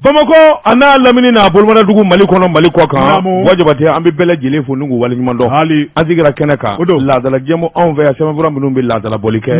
Bamako ana lamini na bolmana dugu Mali kono Mali ko kan wajabate an bi bele jele fo nugu wali nyuman do hali azigira keneka la dala jemo on veya sama bura minnu bi la dala bolike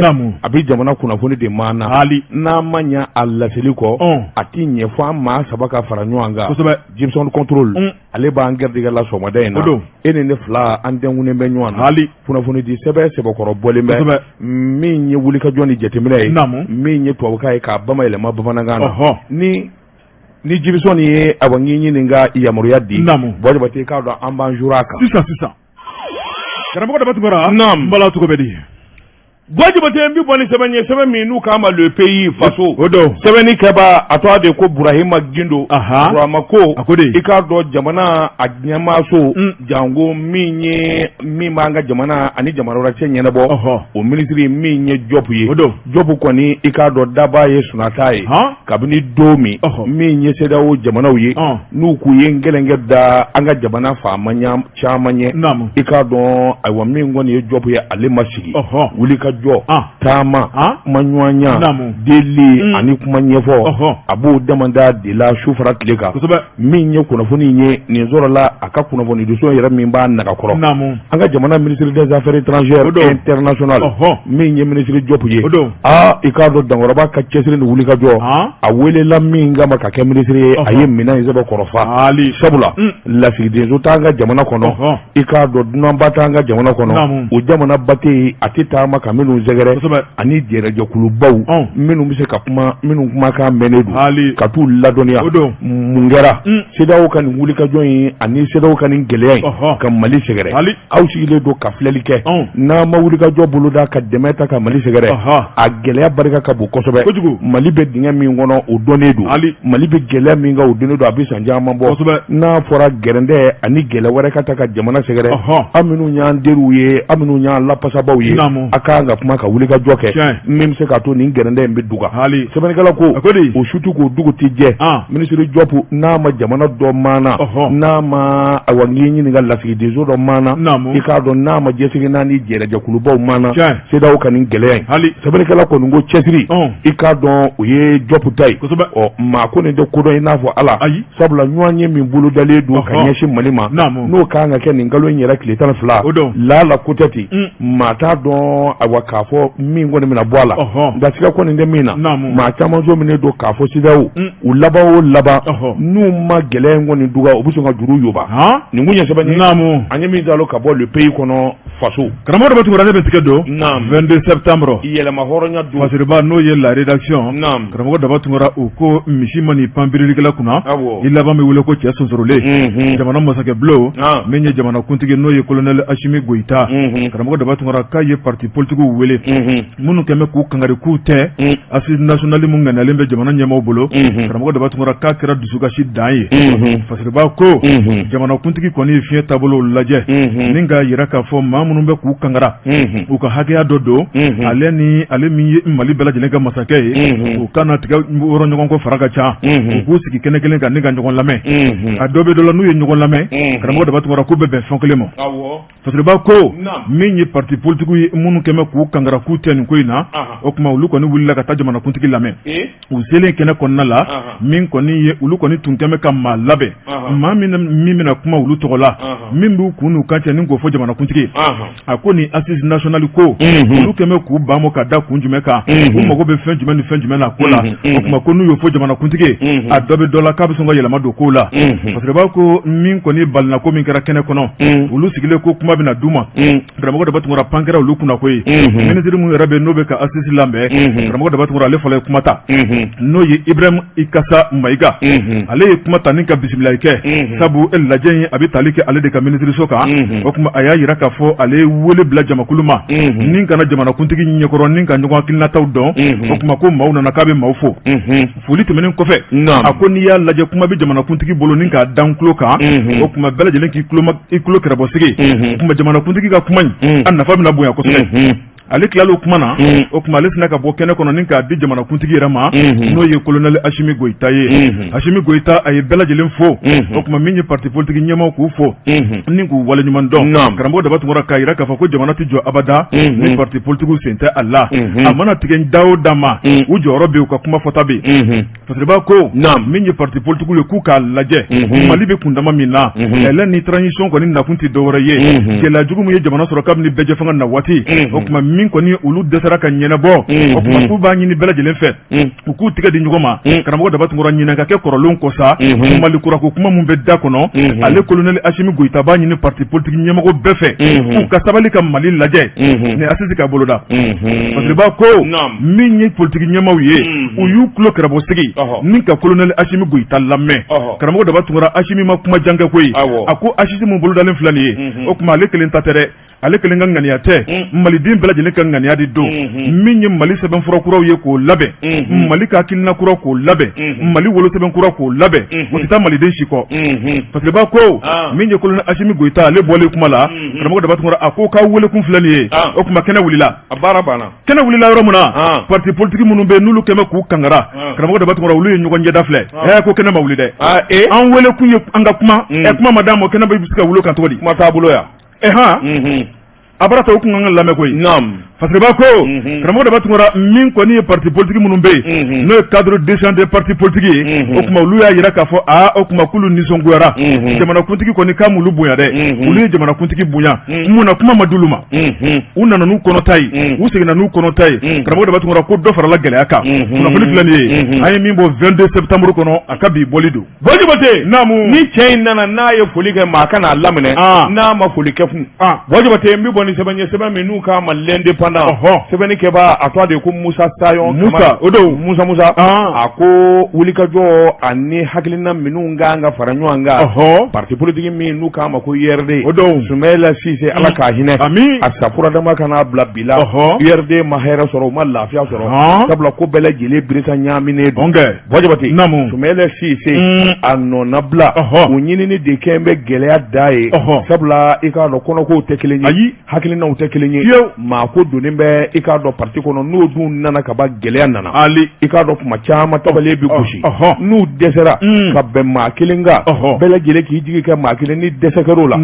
abi jamana kuna foni de mana hali na manya alla seliko ati nyefo ma sabaka faranyanga Gibson control ale ba ngerdiga la soma dayna ene ne fla ande ngune be nywana hali kuna foni di sebe koro bolimbe mi nyi wuli ka joni jetemile mi nyi to ka ka bama ile mabana ngana ni Gibson ye abanginyi ninga iyamuruya di boje bate ka do ambanjuraka sisa karamo da batugora mbala tukobedi boje bate mbi boni sebe minu kama le pays faso sebe ni keba atwa de ko Burahima Gindo Ramako ika do jamana anyama so jango mi manga jamana ani jamana ra chenye na bo o ministry minye jobu ko ni ika do daba ye sunatai kabini domi minye seda o jamana uye nuku yengelenge da anga jamana fa manya chamanye ika do aywa mingo ni jobu ye ale masigi wuli ka jo tama manywanya deli ani kuma nyefo abu demanda de la shufra kleka minye kuna funi nye ni zora la aka kuna funi duso yera mimba na kakoro anga jamana ministre des affaires étrangères international minye ministre jobu ye ikado dangoroba ka chesire ni wuli ka jo awele la minga makake ministre aye mina izaba korofa sabula la fide zotanga jamana kono ikado namba tanga jamana kono o jamana bate atita makaminu zegere ani diere jokulu baw minu mise ka kuma ka menedu katu ladonia mungera sedaw kan wuli ka joyi ani sedaw kan geleyen kam Mali segere awsi ile do ka flelike na ma wuli ka jobulu da ka demeta ka Mali segere a geleya barika ka bu kosobe Mali be dinga mi ngono o donedu Mali be geleya mi nga o donedu abisa njama bo na fora gerende ani gele wore ka taka jamana segere aminu nya nderuye aminu nya la pasabaw ye akanga kuma ka wuli ka joke mim se ka to ni gerende mbe duga sebani kala ko o shutu ko dugo tije ministre jopu na ma jamana do mana na ma awangi ni nga lafi dezo do mana ika do na ma jesigi na ni jere jakulu baw mana seda o kanin gele sebani kala ko ngo chesiri ika do o ye jopu tai o ma ko ne de ko do ina fo ala sabula nyanye min bulu dale do kanyeshi malima no kanga ken ngalo nyera klitan fla la kutati mata do awakafo mingo ne mina bwala dasika ko ne mina ma chama zo mine do kafo sidawo ulaba nu ma gele ngoni duga obuso nga duru yoba ni ngunya sebani anyemi dalo kabo le pays kono faso karamo do batu rane betike do 22 septembre yele ma horonya do masiriba no yele la rédaction karamo do batu ngora uko mishimani pambirikela kuna ilaba me wule ko tia sonsorole jamana mosake blow menye jamana kuntige no ye colonel Ashimi Goita karamo do batu ngora kaye parti politique wele munu keme ku kangare ku te assis national mu ngana lembe jamana nyama bolo karamo do batu ngora ka kira dusuga shi daye fasiriba ko jamana kuntigi koni fiye tabolo laje ninga yiraka fo mamunu be ku kangara uka hageya dodo ale mi Mali bela jelenga masake ukana tiga woro nyogon ko faraga cha ku siki kenekelen ka ninga nyogon lame adobe do la nuye nyogon lame karamo do batu ngora ku bebe fonklemo fasiriba ko minyi parti politique munu keme ku kangara ku ten ko ina okuma ulu koni wulila ka tajamana kuntigi lame usele kene konna la min koni ye ulu koni tunkeme ka malabe ma mina kuma ulu togola min bu kunu kanche ningo fo jamana kuntigi akoni assise national ko ulu keme ku bamo ka da kunjume ka o mogo be fenjume na kola okuma konu yo fo jamana kuntigi adobe dola ka bisonga yela mado kola parce ba ko min koni balna ko min kara kene kono ulu sigile ko kuma bina duma dramo do batungora pankera ulu kuna ko ministre mu rabe nobe ka assise lambe dramo do batungora le fole kuma ta no yi Ibrahim Ikasa Maiga ale kuma ta ninka bismillah ke sabu el lajen abi talike ale de ka ministre soka okuma aya yiraka fo ale wole bla jamakuluma ninka na jamana kuntigi nyekoro ninka nyoko kilna taw don okuma ko mauna na kabe mawfo fuli temenen ko fe akoni ya laje kuma bi jamana kuntigi bolo ninka dan kloka okuma bela jelen ki kloma iklo krabo sigi kuma jamana kuntigi ga kuma an nafa bina boya ko ale kilalo kuma na o kuma ale sina ka bɔ kɛnɛ kɔnɔ ni k'a di jamana kuntigi yɛrɛ ma n'o ye colonel Assimi Goïta ye Assimi Goïta a ye bɛɛ lajɛlen fo o kuma min ye parti politique ɲɛmaw k'u fo ni k'u waleɲuman dɔn karamɔgɔ Daba Tunkara k'a yira k'a fɔ ko jamana tɛ jɔ abada ni parti politique sen tɛ a la a mana tigɛ da o da ma u jɔyɔrɔ bɛ u ka kuma fɔta bɛ parce que b'a ko min ye parti politique ye k'u k'a lajɛ Mali bɛ kundama min na ɛlɛn ni transition kɔni nakun tɛ dɔwɛrɛ ye gɛlɛya jugu min ye jamana sɔrɔ kabini bɛɛ fanga na waati o kuma min kɔni olu dɛsɛra ka ɲɛnabɔ o kuma k'u b'a ɲini bɛɛ lajɛlen fɛ u k'u tigɛ di ɲɔgɔn ma karamɔgɔ Daba Tunkara ɲinɛ ka kɛ kɔrɔlenw kɔ sa Mali kurako kuma min bɛ da kɔnɔ ale colonel Assimi Goïta b'a ɲini parti politique ɲɛmɔgɔ bɛɛ fɛ k'u ka sabali ka Mali lajɛ ni Asisi ka boloda parce que b'a ko min ye politique ɲɛmaw ye u y'u tulo kɛrɛbɔ sigi ni ka colonel Assimi Goïta lamɛn karamɔgɔ Daba Tunkara Assimi ma kuma jan kɛ koyi a ko Asisi mun bolodalen filɛ nin ye o kuma ale kelen ta tɛ dɛ ale kelen ka ŋaniya tɛ maliden bɛɛ lajɛlen ka ŋaniya de don min ye Mali sɛbɛnfura kuraw ye k'o labɛn Mali ka hakilina kuraw k'o labɛn Mali wolo sɛbɛn kuraw k'o labɛn o tɛ taa maliden si kɔ parce que b'a ko min ye colonel Assimi Goïta ale bɔlen kuma la karamɔgɔ Daba Tunkara a ko k'a welekun filɛ nin ye o kuma kɛnɛ wulila a baara banna kɛnɛ wulila yɔrɔ min na parti politique minnu bɛ n'olu kɛmɛ k'u kangara karamɔgɔ Daba Tunkara olu ye ɲɔgɔn ɲɛda filɛ ko kɛnɛ ma wuli dɛ an welekun ye an ka kuma kuma ma d'a ma kɛnɛ bɛ se ka wuli kan cogo di kuma t'a bolo yan a bara ta u kun kan ka lamɛn koyi parce que b'a ko karamɔgɔ Daba Tunkara min kɔni ye parti politique minnu bɛ yen n'o ye cadre décent des partis politiques ye o kuma olu y'a yira k'a fɔ o kuma k'olu nisɔngoyara jamanakuntigi kɔni k'a m'olu bonya dɛ olu ye jamanakuntigi bonya mun na kuma ma d'olu ma u nana n'u kɔnɔta ye u seginna n'u kɔnɔta ye karamɔgɔ Daba Tunkara ko dɔ farala gɛlɛya kan kunnafoni filɛ nin ye an ye min bɔ 22 septembre kɔnɔ a ka bi bɔli don Jabate ni cɛ in nana n'a ye foli kɛ maa ka n'a laminɛ n'a ma foli kɛ kun Jabate n bɛ bɔ ni sɛbɛn ye sɛbɛn min n'u k'a ma l'indépendant sɛbɛnni kɛba a tɔgɔ de ko Musa Sayon o don Musa a ko wulikajɔ ani hakilina minnu kan ka fara ɲɔgɔn kan parti politique min n'u k'a ma ko URD o don Sumahila Cisse Ala k'a hinɛ a safura dama kana bila bi la URD ma hɛrɛ sɔrɔ u ma lafiya sɔrɔ sabula ko bɛɛ lajɛlen birisa ɲaaminen don Jabate Sumahila Cisse a nɔnabila u ɲinini de kɛ bɛ gɛlɛya da ye sabula i k'a dɔn kɔnɔkow tɛ kelen ye hakilinaw tɛ kelen ye maa ko donnen bɛ i k'a dɔn parti kɔnɔ n'o dun nana ka ban gɛlɛya nana i k'a dɔn kuma caman tabalen bɛ gosi n'u dɛsɛra ka bɛn maa kelen kan bɛɛ lajɛlen k'i jigi kɛ maa kelen ni dɛsɛ kɛr'o la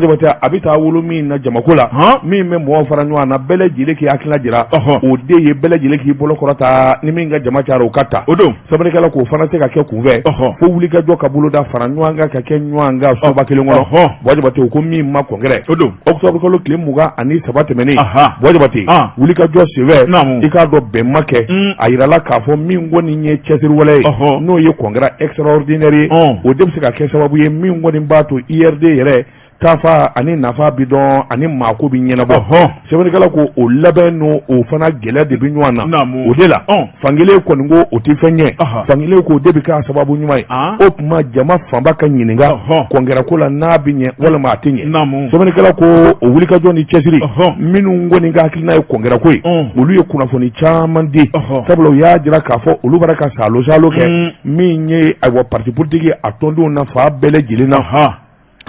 Jabate a bɛ taa wolo min na jamako la min bɛ mɔgɔw fara ɲɔgɔn na bɛɛ lajɛlen k'i hakilina jira o de ye bɛɛ lajɛlen k'i bolo kɔrɔta ni min ka jama cayara o ka ta o don sɛbɛnnikɛla k'o fana tɛ ka kɛ kunfɛ fo wulikajɔ ka boloda fara ɲɔgɔn kan ka kɛ ɲɔgɔn kan soba kelen kɔnɔ Jabate o ko min ma kɔnkɛrɛ o don octobre kalo tile 23 tɛmɛnen Jabate wulikajɔ senfɛ i k'a dɔn bɛn ma kɛ a yirala k'a fɔ min kɔni ye cɛsiri wɛrɛ ye n'o ye congrès extraordinaire ye o de bɛ se ka kɛ sababu ye min kɔni b'a to IRD yɛrɛ tafa ani nafa bi dɔn ani maako bi ɲɛnabɔ sɛbɛnnikɛla ko o labɛn n'o o fana gɛlɛya de bi ɲɔgɔn na o de la fankelen kɔni ko o tɛ fɛn ɲɛ fankelen ko o de bi k'a sababu ɲuman ye o tuma jama fanba ka ɲininka kɔnkɛra ko la n'a bi ɲɛ walima a tɛ ɲɛ sɛbɛnnikɛla ko o wulikajɔ ni cɛsiri minnu kɔni ka hakilina ye kɔnkɛra ko ye olu ye kunnafoni caman di sabula u y'a jira k'a fɔ olu bara ka salo kɛ min ye ayiwa parti politique a tɔndenw na fa bɛɛ lajɛlen na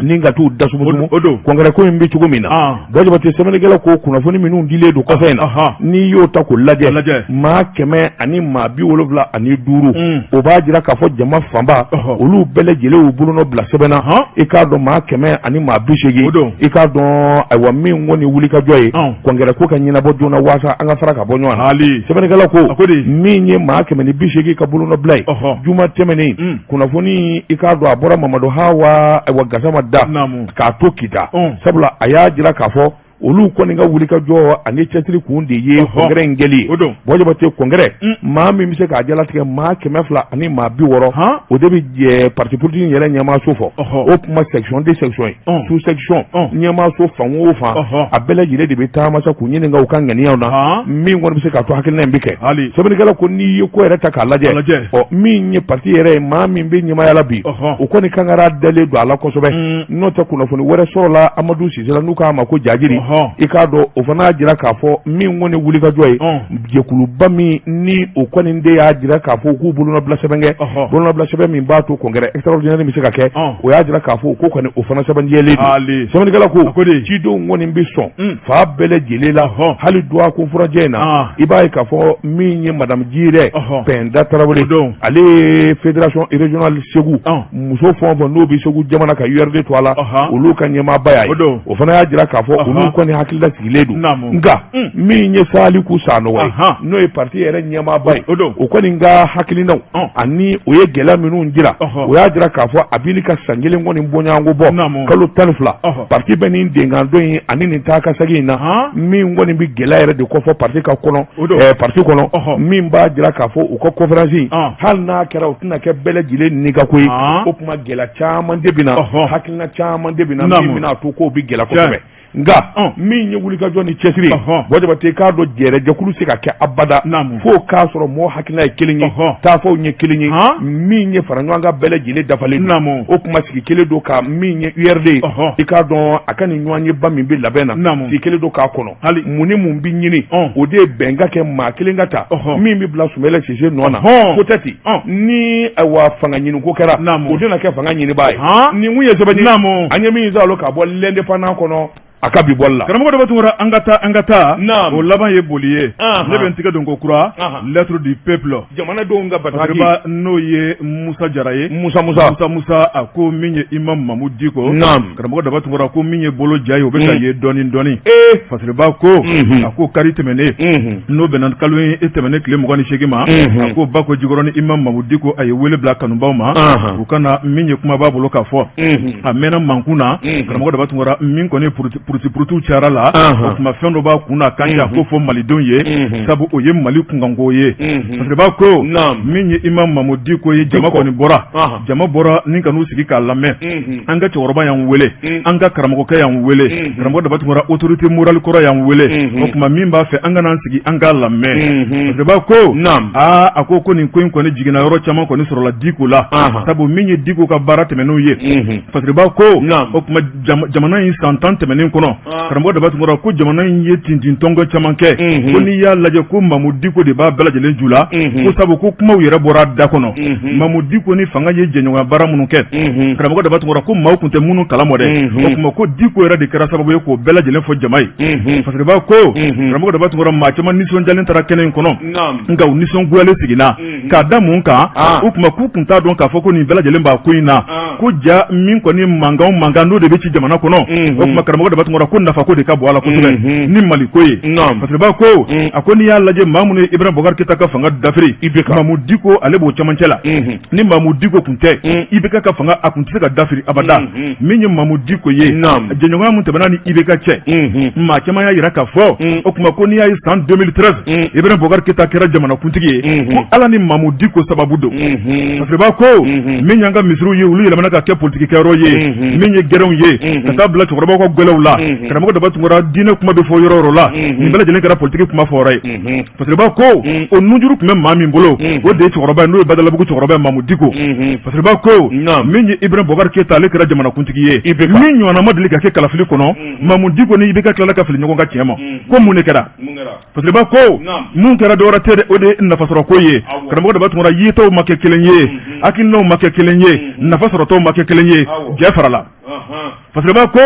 ni ka t'u dasumudumu kɔnkɛrɛ ko in bɛ cogo min na Jabate sɛbɛnnikɛla ko kunnafoni minnu dilen don kɔfɛ in na n'i y'o ta k'o lajɛ maa 175 ani 5 o b'a jira k'a fɔ jama fanba olu bɛɛ lajɛlen y'u bolonɔ bila sɛbɛn na i k'a dɔn maa 180 i k'a dɔn ayiwa min kɔni wulikajɔ ye kɔnkɛrɛ ko ka ɲɛnabɔ joona waasa an ka fara ka bɔ ɲɔgɔn na sɛbɛnnikɛla ko min ye maa 180 ka bolonɔ bila ye juma tɛmɛnen kunnafoni i k'a dɔn a bɔra Mamadu Hawa ayiwa Gasama k'a to kita sabula a y'a jira k'a fɔ olu kɔni ka wulikajɔ ani cɛsiri kun de ye kɔnkɛrɛ in gɛli ye Jabate kɔnkɛrɛ maa min bɛ se k'a jalatigɛ maa 200 ani maa 60 o de bɛ jɛ parti politique yɛrɛ ɲɛmaaso fɔ o kuma section de section ye sous section ɲɛmaaso fan o fan a bɛɛ lajɛlen de bɛ taama sa k'u ɲininka u ka ŋaniyaw na min kɔni bɛ se k'a to hakilina in bɛ kɛ sɛbɛnnikɛla ko n'i ye ko yɛrɛ ta k'a lajɛ min ye parti yɛrɛ ye maa min bɛ ɲɛmaaya la bi o kɔni kan ka dalen don a la kosɛbɛ n'o tɛ kunnafoni wɛrɛ sɔrɔla Amadu Sise la n'u k'a ma ko Jajiri i k'a dɔn o fana y'a jira k'a fɔ min kɔni wuli ka jɔ ye jɛkuluba min ni o kɔni de y'a jira k'a fɔ k'u bolonabila sɛbɛn kɛ bolonabila sɛbɛn min b'a to congrès extraordinaire bɛ se ka kɛ o y'a jira k'a fɔ ko kɔni o fana sɛbɛndiyɛlen don sɛbɛnnikɛla ko cidenw kɔni bɛ sɔn fa bɛɛ lajɛlen la hali duwa ko furajɛ in na i b'a ye k'a fɔ min ye madame Jire Penda Tarawele ale ye fédération régionale Segu muso fɛn o fɛn n'o bɛ Segu jamana ka URD to a la olu ka ɲɛmaaba y'a ye o fana y'a jira k'a fɔ olu kɔni hakilila sigilen don nka min ye Saliku Sanogo ye n'o ye parti yɛrɛ ɲɛmaaba ye o kɔni ka hakilinaw ani o ye gɛlɛya minnu jira o y'a jira k'a fɔ a b'i ka san kelen kɔni bɔɲɔgɔnko bɔ kalo 12 parti bɛ nin dengandon in ani nin taa ka segin in na min kɔni bɛ gɛlɛya yɛrɛ de kɔfɔ parti ka kɔnɔ parti kɔnɔ min b'a jira k'a fɔ u ka conférence hali n'a kɛra o tɛna kɛ bɛɛ lajɛlen ni ka ko ye o tuma gɛlɛya caman de bɛ na hakilina caman de bɛ na min bɛna to k'o bɛ gɛlɛya kosɛbɛ nka min ye wulikajɔ ni cɛsiri Wajabate k'a dɔn jɛkulu se ka kɛ abada fo k'a sɔrɔ mɔgɔ hakilina ye kelen ye taafaw ye kelen ye min ye fara ɲɔgɔn kan bɛɛ lajɛlen dafalen o kuma sigi kelen don ka min ye URD i k'a dɔn a ka nin ɲɔgɔn ye ba min bɛ labɛn na sigi kelen don k'a kɔnɔ hali mun ni mun bɛ ɲini o de ye bɛnka kɛ maa kelen ka ta min bɛ bila Sumɛlɛ Sise nɔ na peut-être ni wa fanga ɲini ko kɛra o de na kɛ fanga ɲinibaa ye nin kun ye sɛbɛnni an ye min sɔrɔ ka bɔ l'indépendant kɔnɔ a ka bi bɔli la karamɔgɔ dɔ bɛ tugura an ka taa o laban ye boli ye ne bɛ n tigɛ don ko kura lettre du peuple jamanadenw ka bataki n'o ye Musa Jara ye Musa a ko min ye Imam Mamu Diko karamɔgɔ dɔ bɛ tugura ko min ye bolo ja ye o bɛ ka ye dɔɔni fasiriba ko a ko kari tɛmɛnen n'o bɛnna kalo in tɛmɛnen tile 28 ma a ko ba ko jikɔrɔ ni Imam Mamu Diko a ye wele bila kanubaw ma u kana min ye kuma b'a bolo k'a fɔ a mɛnna mankun na karamɔgɔ dɔ bɛ tugura min kɔni purutu cayara la o tuma fɛn dɔ b'a kun na kan ja ko fɔ malidenw ye sabu o ye Mali kunkanko ye fasiriba ko min ye Imam Mamu Diko ye jama kɔni bɔra ni ka n'u sigi k'a lamɛn an ka cɛkɔrɔba y'an wele an ka karamɔgɔkɛ y'an wele karamɔgɔ daba tugura autorité morale kɔrɔ y'an wele o tuma min b'a fɛ an ka n'an sigi an k'a lamɛn fasiriba ko a ko nin ko in kɔni jiginna yɔrɔ caman kɔni sɔrɔla Diko la sabu min ye Diko ka baara tɛmɛnenw ye fasiriba ko o tuma jamana in san 10 tɛmɛnen kɔnɔ karamɔgɔ daba tugura ko jamana in ye tintintɔngɔ caman kɛ ko n'i y'a lajɛ ko Mamu Diko de b'a bɛɛ lajɛlen ju la ko sabu ko kumaw yɛrɛ bɔra da kɔnɔ Mamu Diko ni fanga ye jɛɲɔgɔnya baara minnu kɛ karamɔgɔ daba tugura ko maaw tun tɛ minnu kalamɔ dɛ o tuma ko Diko yɛrɛ de kɛra sababu ye k'o bɛɛ lajɛlen fɔ jama ye fasiriba ko karamɔgɔ daba tugura maa caman nisɔndiyalen taara kɛnɛ in kɔnɔ nka u nisɔngoyalen seginna k'a da mun kan o tuma k'u tun t'a dɔn k'a fɔ ko nin bɛɛ lajɛlen b'a ko in na ko ja min kɔni mankan n'o de bɛ ci jamana kɔnɔ o tuma karamɔgɔ daba tugura ko nafa ko de ka bɔ a la kosɛbɛ ni Mali ko ye fasiriba ko a ko n'i y'a lajɛ maa minnu ye Ibrahima Boubacar Keita ka fanga dafiri Mamu Diko ale b'o camancɛ la ni Mamu Diko tun tɛ IBK ka fanga a tun tɛ se ka dafiri abada min ye Mamu Diko ye jɛɲɔgɔnya mun tɛmɛna ni IBK cɛ maa caman y'a jira k'a fɔ o tuma ko n'i y'a ye san 2013 Ibrahima Boubacar Keita kɛra jamanakuntigi ye ko ala ni Mamu Diko sababu don fasiriba ko min y'an ka misiriw ye olu yɛlɛmana ka kɛ politikikɛyɔrɔ ye min ye gɛrɛnw ye ka taa bila cɛkɔrɔbaw ka gwɛlɛw la karamɔgɔ daba tugura diinɛ kuma bɛ fɔ yɔrɔ yɔrɔ la nin bɛɛ lajɛlen kɛra politiki kuma fɔra ye fasiriba ko o nunjuru tun bɛ maa min bolo o de ye cɛkɔrɔba n'o ye Badalabugu cɛkɔrɔba Mamu Diko fasiriba ko min ye Ibrahima Boubacar Keita ale kɛra jamanakuntigi ye min ɲɔgɔnna ma deli ka kɛ kalafili kɔnɔ Mamu Diko ni IBK tilala ka fili ɲɔgɔn ka tiɲɛ ma ko mun de kɛra fasiriba ko mun kɛra dɔwɛrɛ tɛ dɛ o de ye nafasɔrɔ ko ye karamɔgɔ daba tugura yetaw ma kɛ kelen ye hakilinaw ma kɛ kelen ye nafa sɔrɔtɔw ma kɛ kelen ye jɛ farala fasiriba ko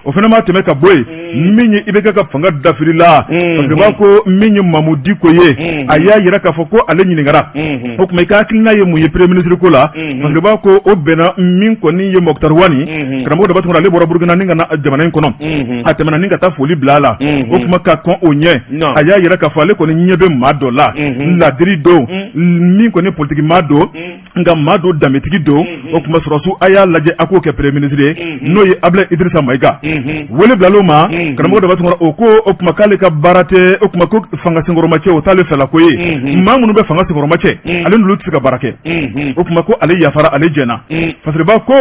o fana ma tɛmɛ ka bɔ yen min ye IBK ka fanga dafiri la fasiriba ko min ye Mamu Diko ye a y'a yira k'a fɔ ko ale ɲininkara o tuma i ka hakilina ye mun ye premier ministre ko la fasiriba ko o bɛnna min kɔni ye Mokhtar Wani karamɔgɔ daba tugura ale bɔra Burukina ni ka na jamana in kɔnɔ a tɛmɛna ni ka taa foli bila a la o tuma ka kɔn o ɲɛ a y'a yira k'a fɔ ale kɔni ɲɛ bɛ maa dɔ la ladiri don min kɔni politiki maa don nka maa dɔ danbetigi don o tuma sɔrɔsiw a y'a lajɛ a k'o kɛ premier ministre ye n'o ye Ablaye Idrissa Maïga wele bilal'o ma karamɔgɔ daba tugura o ko o tuma k'ale ka baara tɛ o tuma ko fanga senkɔrɔma cɛ o t'ale fɛla ko ye maa minnu bɛ fanga senkɔrɔma cɛ ale n'olu tɛ se ka baara kɛ o tuma ko ale yafara ale jɛnna fasiriba ko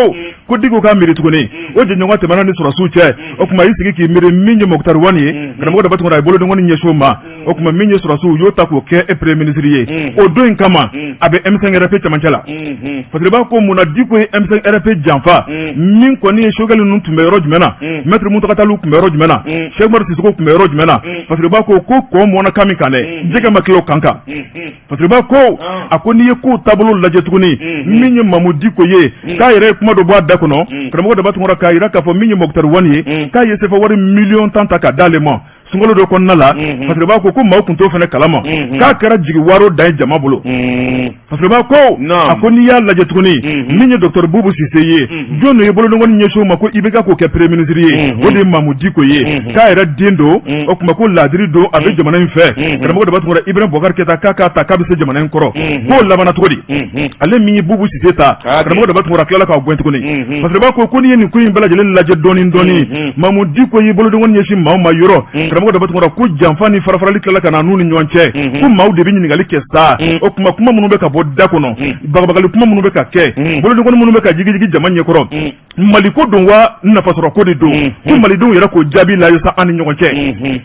Diko k'a miiri tuguni o jɛɲɔgɔn tɛmɛna ni sɔrɔsiw cɛ o tuma y'i sigi k'i miiri min ye Mokhtar Wani ye karamɔgɔ daba tugura a ye bolodengɔni ɲɛsin o ma o tuma min ye sɔrɔsiw y'o ta k'o kɛ premier ministre ye o don in kama a bɛ M5 RP cɛmancɛ la fasiriba ko mun na Diko ye M5 RP janfa min kɔni ye Choguel ninnu tun bɛ yɔrɔ jumɛn na maître Muntaka Taliw tun bɛ yɔrɔ jumɛn na Cheikh Umaru Sisoko tun bɛ yɔrɔ jumɛn na parce que b'a ko kɔ mɔna kan min kan dɛ jɛgɛ ma kilo kan parce que b'a ko a ko n'i ye ko taabolo lajɛ tuguni min ye Mamu Diko ye k'a yɛrɛ ye kuma dɔ bɔ a da kɔnɔ karamɔgɔ Daba Tunkara k'a yira k'a fɔ min ye Mokutari Wani ye k'a ye sefa wari miliyɔn 10 ta k'a d'ale ma sunkalo dɔ kɔnɔna la parce que b'a ko maaw tun t'o fana kalama k'a kɛra jigi waro dan ye jama bolo parce que b'a ko a ko n'i y'a lajɛ tuguni min ye docteur Boubou Cissé ye jɔn de ye bolodengɔni ɲɛsin o ma ko IBK k'o kɛ premier ministre ye o de ye Mamu Diko ye k'a yɛrɛ den don o tuma ko laadiri don a bɛ jamana in fɛ karamɔgɔ Daba Tunkara Ibrahima Boubacar Keita k'a k'a ta k'a bɛ se jamana in kɔrɔ k'o labana cogo di ale min ye Boubou Cissé ta karamɔgɔ Daba Tunkara tilala k'a gɛn tuguni parce que b'a ko n'i ye nin ko in bɛɛ lajɛlen lajɛ dɔɔni Mamu Diko ye bolodengɔni ɲɛsin maaw ma yɔrɔ karamɔgɔ Daba Tunkara ko janfa ni farafarali tilala ka na n'u ni ɲɔgɔn cɛ ko maaw de bɛ ɲininkali kɛ sa o kuma minnu bɛ ka bɔ da kɔnɔ bagabagali kuma minnu bɛ ka kɛ bolodengɔni minnu bɛ ka jigijigi jama ɲɛkɔrɔ Mali ko don wa nafasɔrɔ ko de don ko malidenw yɛrɛ k'o jaabi la sa an ni ɲɔgɔn cɛ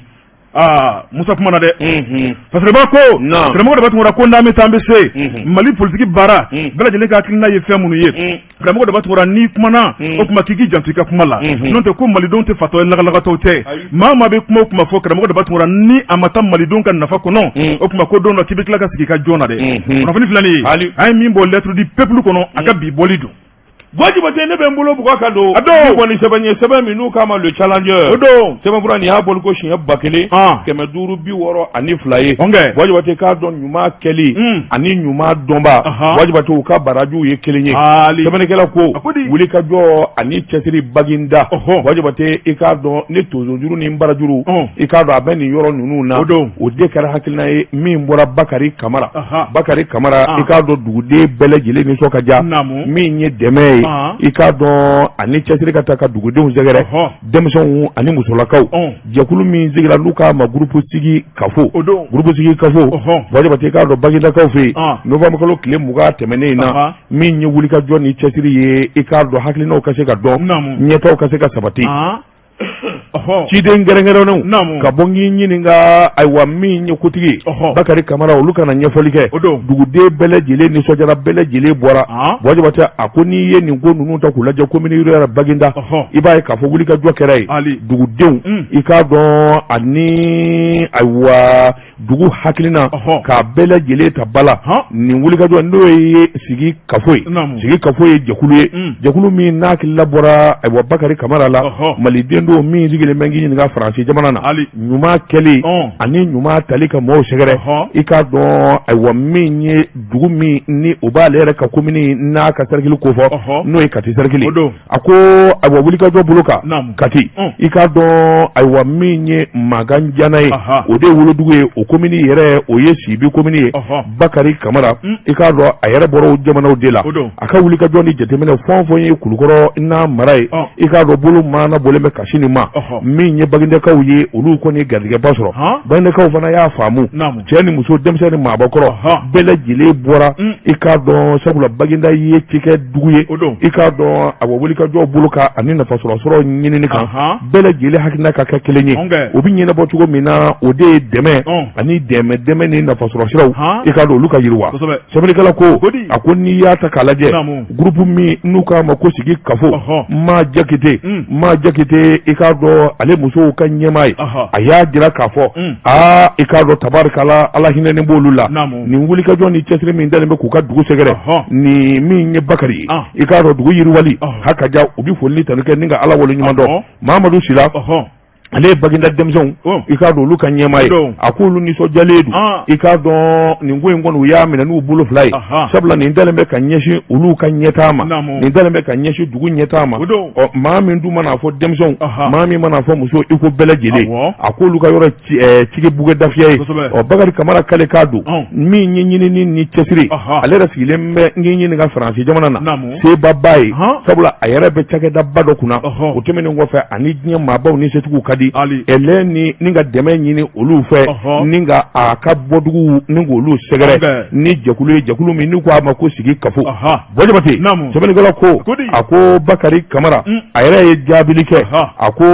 Musa kuma na dɛ parce que b'a ko karamɔgɔ Daba Tunkara ko n'an bɛ taa an bɛ se Mali politique baara bɛɛ lajɛlen ka hakilina ye fɛn minnu ye karamɔgɔ Daba Tunkara n'i kumana o kuma k'i janto i ka kuma la n'o tɛ ko malidenw tɛ fatɔ ye lagalagatɔw tɛ maa maa bɛ kuma o kuma fɔ karamɔgɔ Daba Tunkara ni a ma taa malidenw ka nafa kɔnɔ o kuma ko don dɔ k'i bɛ tila ka sigi i ka jɔn na dɛ kunnafoni filanin ye a ye min bɔ lettre du peuple kɔnɔ a ka bi bɔli don Wajibate ne bɛ n bolo bugɔ ka don kɔni sɛbɛn ye sɛbɛn min n'u k'a ma le challenger o don sɛbɛnfura nin y'a boli ko siɲɛ 1000 562 ye Wajibate k'a dɔn ɲuman kɛli ani ɲuman dɔnba Wajibate u ka barajiw ye kelen ye sɛbɛnnikɛla ko wulikajɔ ani cɛsiri baginda Wajibate i k'a dɔn ni tozonjuru ni barajuru i k'a dɔn a bɛ nin yɔrɔ ninnu na o de kɛra hakilina ye min bɔra Bakari Kamara i k'a dɔn duguden bɛɛ lajɛlen nisɔn ka diya min ye dɛmɛ ye i k'a dɔn ani cɛsiri ka taa ka dugudenw sɛgɛrɛ denmisɛnw ani musolakaw jɛkulu min sigira n'u k'a ma groupe sigi kafo Wajibate i k'a dɔn bagindakaw fɛ yen novembre kalo tile 20 tɛmɛnen na min ye wulikajɔ ni cɛsiri ye i k'a dɔn hakilinaw ka se ka dɔn ɲɛtaw ka se ka sabati ciden gɛrɛngɛrɛnnenw ka bɔ k'i ɲininka ayiwa min ye kotigi Bakari Kamara olu kana ɲɛfɔli kɛ duguden bɛɛ lajɛlen nisɔndiyara bɛɛ lajɛlen bɔra Wajibate a ko n'i ye nin ko ninnu ta k'u lajɛ commune rurale Baginda i b'a ye k'a fɔ wulikajɔ kɛra yen dugudenw i k'a dɔn ani ayiwa dugu hakilina k'a bɛɛ lajɛlen ta bala nin wulikajɔ n'o ye sigi kafo ye jɛkulu min n'a hakilila bɔra ayiwa Bakari Kamara la maliden don min sigilen bɛ k'i ɲininka Faransi jamana na ɲuman kɛli ani ɲuman tali ka maaw sɛgɛrɛ i k'a dɔn ayiwa min ye dugu min ni o b'ale yɛrɛ ka commune n'a ka cercle ko fɔ n'o ye Kati cercle a ko ayiwa wulikajɔ bolo kan Kati i k'a dɔn ayiwa min ye Magan Jana ye o de ye wolodugu ye o commune yɛrɛ o ye Sibi commune ye Bakari Kamara i k'a dɔn a yɛrɛ bɔra o jamanaw de la a ka wulikajɔ ni jateminɛ fɛn ye Kulukɔrɔ n'a mara ye i k'a dɔn bolo maana bɔlen bɛ kasi nin ma min ye bagindakaw ye olu kɔni garijɛgɛba sɔrɔ bagindakaw fana y'a faamu cɛ ni muso denmisɛn ni maabakɔrɔ bɛɛ lajɛlen bɔra i k'a dɔn sabula Baginda ye cikɛ dugu ye i k'a dɔn a bɔ wulikajɔw bolo kan ani nafasɔrɔsɔrɔ ɲinini kan bɛɛ lajɛlen hakilina ka kɛ kelen ye o bɛ ɲɛnabɔ cogo min na o de ye dɛmɛ ani dɛmɛ ni nafasɔrɔsiraw i k'a dɔn olu ka yiriwa sɛbɛnnikɛla ko a ko n'i y'a ta k'a lajɛ groupe min n'u k'a ma ko sigi kafo ma Jakite i k'a dɔn ale musow ka ɲɛmaa ye a y'a jira k'a fɔ i k'a dɔn tabarikala Ala hinɛni b'olu la nin wulikajɔ ni cɛsiri min dalen bɛ k'u ka dugu sɛgɛrɛ ni min ye Bakari ye i k'a dɔn dugu yiriwali hakaja u bɛ foli ni tanu kɛ ni ka Ala wale ɲuman dɔn Mamadu Sila ale ye Baginda denmisɛnw i k'a dɔn olu ka ɲɛmaa ye a ko olu nisɔndiyalen don i k'a dɔn nin ko in kɔni u y'a minɛ n'u bolo fila ye sabula nin dalen bɛ ka ɲɛsin olu ka ɲɛtaa ma nin dalen bɛ ka ɲɛsin dugu ɲɛtaa ma maa min dun mana fɔ denmisɛnw maa min mana fɔ muso i ko bɛɛ lajɛlen a ko olu ka yɔrɔ cigi buge dafiya ye Bakari Kamara kale k'a don min ye ɲinini ni cɛsiri ale yɛrɛ sigilen bɛ n k'i ɲininka Faransi jamana na sebaba ye sabula a yɛrɛ bɛ cakɛdaba dɔ kunna o tɛmɛnen kɔfɛ ani diɲɛ maabaw ni setigiw ka di ele ni ka dɛmɛ ɲini olu fɛ ni ka a ka bɔdugu ni k'olu sɛgɛrɛ ni jɛkulu min n'u ko a ma ko sigi kafo Bɔjabate sɛbɛnnikɛla ko a ko Bakari Kamara a yɛrɛ ye jaabili kɛ a ko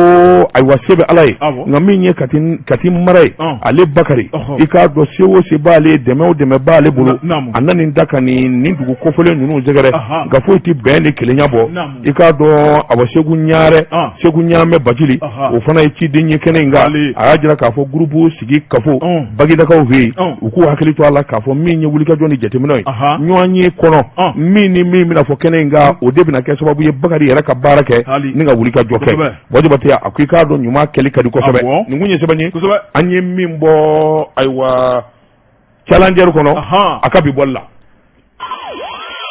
ayiwa se bɛ Ala ye nka min ye Kati mara ye ale Bakari i k'a dɔn se o se b'ale dɛmɛ o dɛmɛ b'ale bolo a na nin da ka nin dugu kɔfɔlen ninnu sɛgɛrɛ nka foyi tɛ bɛn ni kelenya bɔ i k'a dɔn awa Segu Ɲaramɛ Bajili o fana ye ciden ye kɛnɛ in kan a y'a jira k'a fɔ gurupu sigi kafo Bagidakaw fɛ yen u k'u hakili to a la k'a fɔ min ye wulikajɔ ni jateminɛ ye ɲɔgɔn ye kɔnɔ min ni min bɛna fɔ kɛnɛ in kan o de bɛna kɛ sababu ye Bakari yɛrɛ ka baara kɛ ni ka wulikajɔ kɛ Bɔjabate a ko i k'a dɔn ɲuman kɛli ka di kosɛbɛ nin kun ye sɛbɛn ye an ye min bɔ ayiwa challenger kɔnɔ a ka bi bɔli la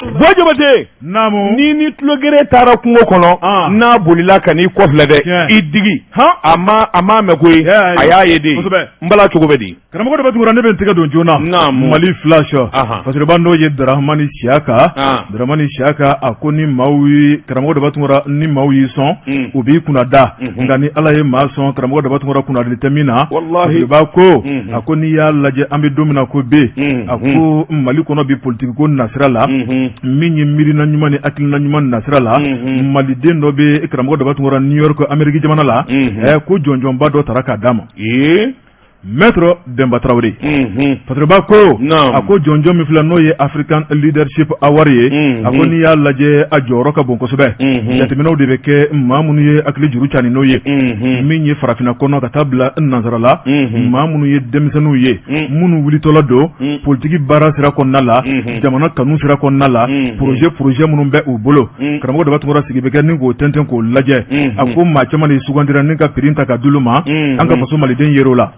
Bɔjabate ni tulogere taara kungo kɔnɔ n'a bolila ka n'i kɔfilɛ dɛ i digi a ma mɛn koyi a y'a ye de n bala cogo bɛ di karamɔgɔ dɔ bɛ tugura ne bɛ n tɛgɛ don joona Mali flash parce que n'o ye Daramani Siyaka a ko ni maaw ye karamɔgɔ dɔ bɛ tugura ni maaw y'i sɔn u b'i kunna da nka ni Ala ye maa sɔn karamɔgɔ dɔ bɛ tugura kunnadili tɛ min na a ko n'i y'a lajɛ an bɛ don min na ko B a ko Mali kɔnɔ bi politique ko nasira la min ye miirina ɲuman ni hakilina ɲuman nasira la maliden dɔ bɛ karamɔgɔ dɔ bɛ tugura New York Amérique jamana la ko jɔnjɔnba dɔ taara k'a d'a ma Maître Demba Traoré Fatroba ko a ko jɔnjɔn min filɛ n'o ye African Leadership Award ye a ko n'i y'a lajɛ a jɔyɔrɔ ka bon kosɛbɛ jateminɛw de bɛ kɛ maa minnu ye hakili juru cani n'o ye min ye farafinna kɔnɔ ka taa bila nansara la maa minnu ye denmisɛnninw ye minnu wulitɔla don politiki baara sira kɔnɔna la jamana kanu sira kɔnɔna la projet minnu bɛ u bolo karamɔgɔ dɔ bɛ tugura sigi bɛ kɛ ni k'o tɛntɛn k'o lajɛ a ko maa caman de sugandira ni ka prix ta ka d'olu ma an ka faso maliden yer'o la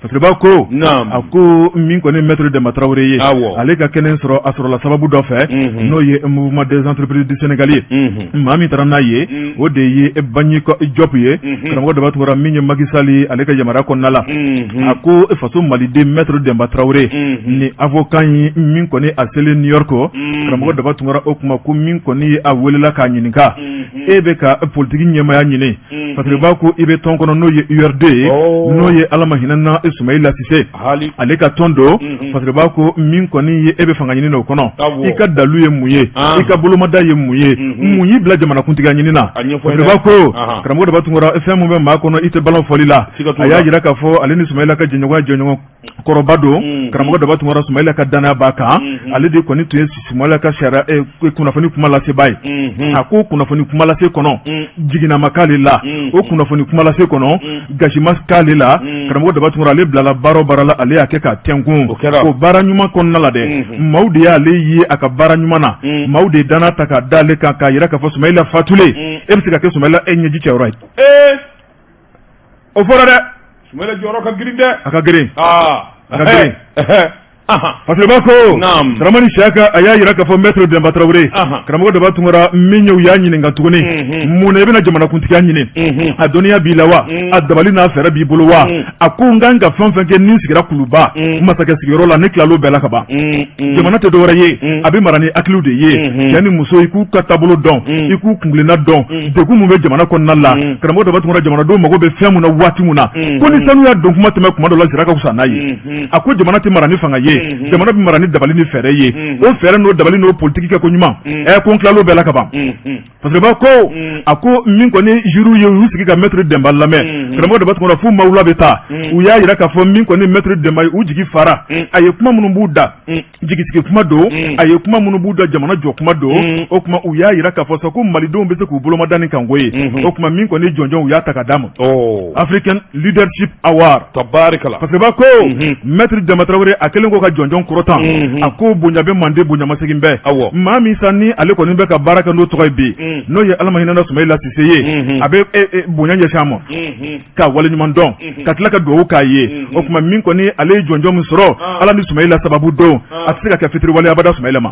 Fatroba ko a ko min kɔni Maître Demba Traoré ye ale ka kɛnɛ sɔrɔ a sɔrɔla sababu dɔ fɛ n'o ye mouvement des entreprises du Sénégal ye maa min taara n'a ye o de ye Banyi Diop ye karamɔgɔ dɔ bɛ tugura min ye Macky Sall ale ka yamaruya kɔnɔna la a ko faso maliden Maître Demba Traoré ni avocat ye min kɔni a selen New York karamɔgɔ dɔ bɛ tugura o kuma ko min kɔni a welela k'a ɲininka e bɛ ka politiki ɲɛmaya ɲini Fatroba ko i bɛ tɔn kɔnɔ n'o ye URD ye n'o ye Ala ma hinɛna Soumaïla Cissé ale ka tɔn don Fatroba ko min kɔni ye e bɛ fanga ɲini o kɔnɔ i ka dalu ye mun ye i ka bolomada ye mun ye mun y'i bila jamanakuntigiya ɲini na Fatroba ko karamɔgɔ dɔ bɛ tugura fɛn mun bɛ maa kɔnɔ i tɛ balan fɔli la a y'a jira k'a fɔ ale ni Soumaïla ka jɛɲɔgɔn kɔrɔba don karamɔgɔ dɔ bɛ tugura Soumaïla ka danaya b'a kan ale de kɔni tun ye Soumaïla ka sariya kunnafoni kuma lasebaa ye a ko kunnafoni kuma lase kɔnɔ jiginama k'ale la o kunnafoni kuma lase kɔnɔ gasima k'ale la karamɔgɔ dɔ bɛ tugura ale bilala baara o baara la ale y'a kɛ ka tɛnkun o baara ɲuman kɔnɔna la dɛ maaw de y'ale ye a ka baara ɲuman na maaw de danna ta ka d'ale kan k'a yira k'a fɔ Soumaïla fatulen e bɛ se ka kɛ Soumaïla e ɲɛji cɛyɔrɔ ye o fɔra dɛ Soumaïla jɔyɔrɔ ka girin dɛ a ka girin Fatroba ko Daramani Siyaka a y'a yira k'a fɔ Maître Demba Traoré karamɔgɔ dɔ bɛ tugura min ye u y'a ɲininka tuguni mun na i bɛna jamanakuntigiya ɲini a dɔnniya b'i la wa a dabali n'a fɛɛrɛ b'i bolo wa a ko n kan ka fɛn fɛn kɛ ni sigira kuluba masakɛ sigiyɔrɔ la ne tilal'o bɛɛ la ka ban jamana tɛ dɔwɛrɛ ye a bɛ mara ni hakiliw de ye cɛ ni muso i k'u ka taabolo dɔn i k'u kunkilenna dɔn degun mun bɛ jamana kɔnɔna la karamɔgɔ dɔ bɛ tugura jamanadenw mago bɛ fɛn mun na waati mun na ko ni sanu y'a dɔn kuma tɛmɛ kuma dɔ la sira ka fisa n'a ye a ko jamana tɛ mara ni fanga ye jamana bɛ mara ni dabali ni fɛɛrɛ ye o fɛɛrɛ n'o dabali n'o politiki kɛ ko ɲuman ko n tilal'o bɛɛ la ka ban Fatroba ko a ko min kɔni juruw ye u sigi ka Maître Demba lamɛn karamɔgɔ dɔ bɛ tugura f'u mawula bɛ taa u y'a yira k'a fɔ min kɔni Maître Demba ye u jigi fara a ye kuma minnu b'u da jigisigi kuma don a ye kuma minnu b'u da jamana jɔ kuma don o kuma u y'a yira k'a fɔ sa ko malidenw bɛ se k'u bolomada ni kanko ye o kuma min kɔni jɔnjɔn u y'a ta ka d'a ma African Leadership Award Fatroba ko Maître Demba Traoré a kɛlen ko ka jɔnjɔn kɔrɔtan a ko bonya bɛ mande bonya masegin bɛɛ maa min sa ni ale kɔni bɛ ka baara kɛ n'o tɔgɔ ye bi n'o ye Ala ma hinɛna Soumaïla Cissé ye a bɛ bonya ɲɛsin a ma ka waleɲuman dɔn ka tila ka dugawu k'a ye o kuma min kɔni ale ye jɔnjɔn min sɔrɔ Ala ni Soumaïla sababu don a tɛ se ka kɛ fitiriwale abada Soumaïla ma